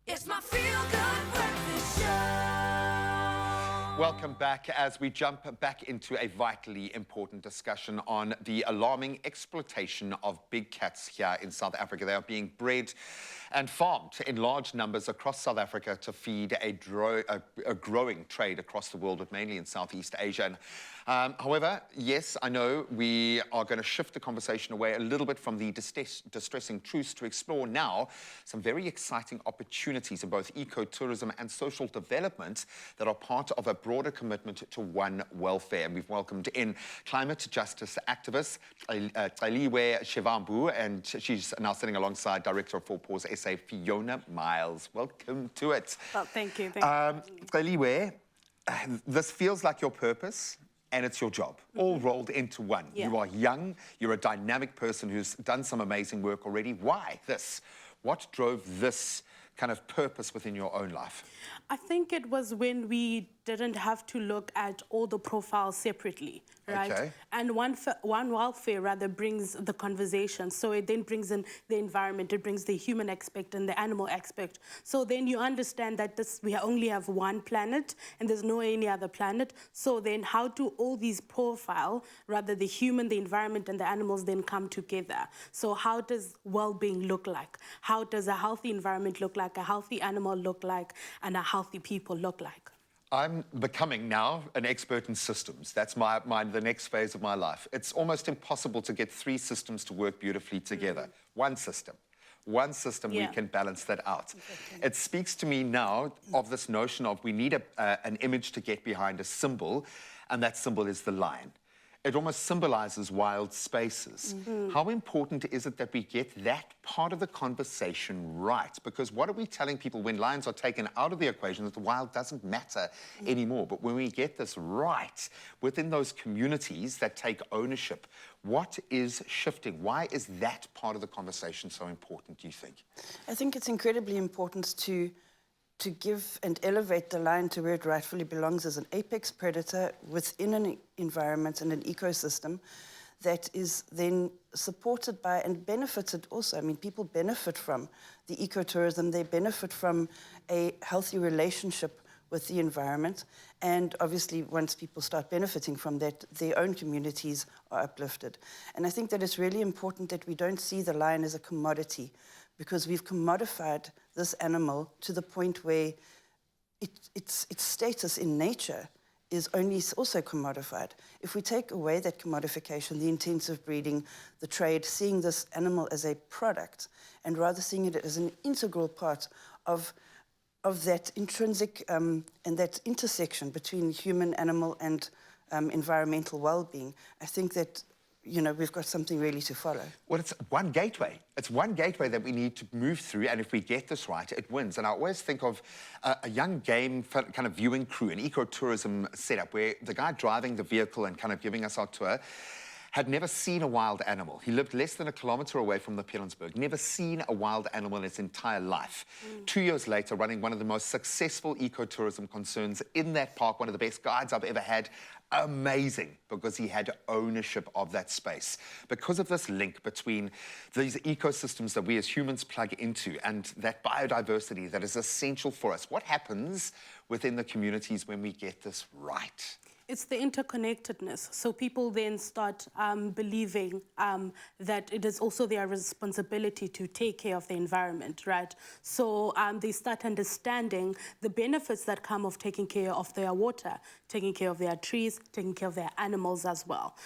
It's my feel-good breakfast show. Welcome back as we jump back into a vitally important discussion on the alarming exploitation of big cats here in South Africa. They are being bred and farmed in large numbers across South Africa to feed a growing trade across the world, but mainly in Southeast Asia. However, yes, I know we are going to shift the conversation away a little bit from the distressing truths to explore now some very exciting opportunities in both ecotourism and social development that are part of a broader commitment to one welfare. And we've welcomed in climate justice activist Xeliwe Shivambu, and she's now sitting alongside Director of 4Paws SA, Fiona Miles. Welcome to it. Well, thank you. Xeliwe, this feels like your purpose. And it's your job, all rolled into one. Yeah. You are young, you're a dynamic person who's done some amazing work already. Why this? What drove this kind of purpose within your own life? I think it was when we didn't have to look at all the profiles separately, right? Okay. And one welfare rather brings the conversation. So it then brings in the environment, it brings the human aspect and the animal aspect. So then you understand that we only have one planet and there's no any other planet. So then how do all these profile, rather the human, the environment and the animals then come together? So how does well-being look like? How does a healthy environment look like, a healthy animal look like, and a healthy people look like? I'm becoming now an expert in systems. That's the next phase of my life. It's almost impossible to get three systems to work beautifully together. One system, Yeah. we can balance that out. Exactly. It speaks to me now of this notion of we need an image to get behind a symbol, and that symbol is the lion. It almost symbolizes wild spaces. How important is it that we get that part of the conversation right? Because what are we telling people when lions are taken out of the equation, that the wild doesn't matter anymore? But when we get this right within those communities that take ownership, what is shifting? Why is that part of the conversation so important, do you think? I think it's incredibly important to give and elevate the lion to where it rightfully belongs as an apex predator within an environment and an ecosystem that is then supported by and benefited also. I mean, people benefit from the ecotourism, they benefit from a healthy relationship with the environment, and obviously once people start benefiting from that, their own communities are uplifted. And I think that it's really important that we don't see the lion as a commodity, because we've commodified this animal to the point where its status in nature is only also commodified. If we take away that commodification, the intensive breeding, the trade, seeing this animal as a product, and rather seeing it as an integral part of that intrinsic and that intersection between human, animal, and environmental well-being, I think that we've got something really to follow. Well, it's one gateway. It's one gateway that we need to move through, and if we get this right, it wins. And I always think of a young game kind of viewing crew, an ecotourism setup, where the guy driving the vehicle and kind of giving us our tour had never seen a wild animal. He lived less than a kilometer away from the Pilanesberg, never seen a wild animal in his entire life. 2 years later, running one of the most successful ecotourism concerns in that park, one of the best guides I've ever had. Amazing, because he had ownership of that space. Because of this link between these ecosystems that we as humans plug into and that biodiversity that is essential for us, what happens within the communities when we get this right? It's the interconnectedness. So people then start believing that it is also their responsibility to take care of the environment, right? So they start understanding the benefits that come of taking care of their water, taking care of their trees, taking care of their animals as well.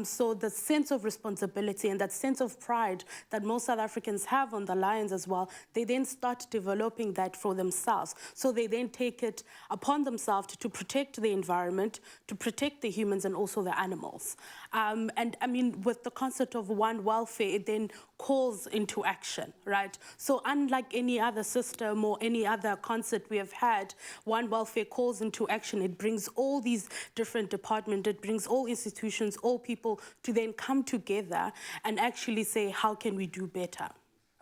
So the sense of responsibility and that sense of pride that most South Africans have on the lions as well, they then start developing that for themselves. So they then take it upon themselves to protect the environment, to protect the humans and also the animals. And I mean, with the concept of one welfare, it then calls into action, right? So unlike any other system or any other concept we have had, one welfare calls into action. It brings all these different departments, it brings all institutions, all people to then come together and actually say, how can we do better?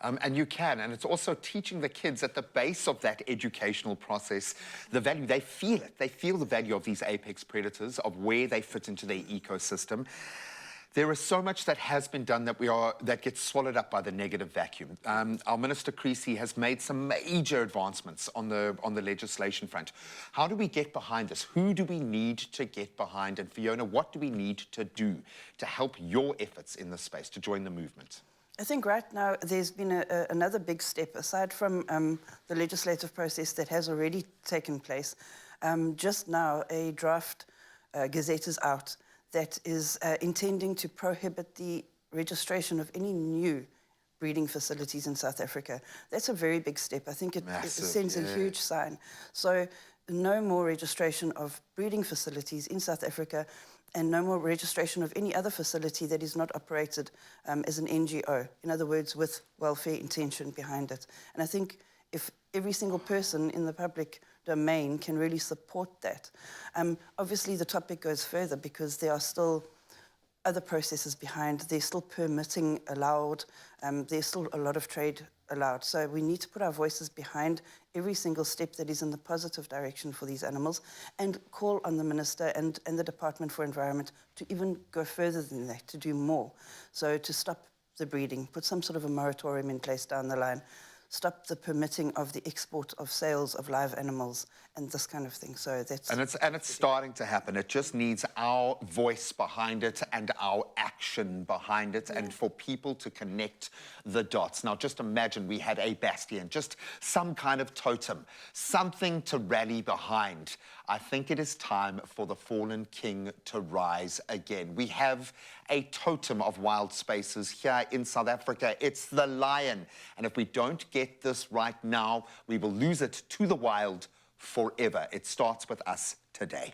And you can, and it's also teaching the kids at the base of that educational process the value. They feel it. They feel the value of these apex predators, of where they fit into their ecosystem. There is so much that has been done that gets swallowed up by the negative vacuum. Our Minister Creasy has made some major advancements on the legislation front. How do we get behind this? Who do we need to get behind? And Fiona, what do we need to do to help your efforts in this space, to join the movement? I think right now there's been another big step, aside from the legislative process that has already taken place. Just now, a draft gazette is out that is intending to prohibit the registration of any new breeding facilities in South Africa. That's a very big step. I think it sends a huge sign. So no more registration of breeding facilities in South Africa, and no more registration of any other facility that is not operated as an NGO, in other words, with welfare intention behind it. And I think if every single person in the public domain can really support that. Obviously, the topic goes further because there are still other processes behind. There's still permitting allowed. There's still a lot of trade allowed. So we need to put our voices behind every single step that is in the positive direction for these animals, and call on the Minister and the Department for Environment to even go further than that, to do more. So to stop the breeding, put some sort of a moratorium in place down the line, stop the permitting of the export of sales of live animals and this kind of thing. So that's... And it's starting to happen. It just needs our voice behind it and our action behind it, and for people to connect the dots. Now, just imagine we had a bastion, just some kind of totem, something to rally behind. I think it is time for the fallen king to rise again. We have a totem of wild spaces here in South Africa. It's the lion. And if we don't get this right now, we will lose it to the wild forever. It starts with us today.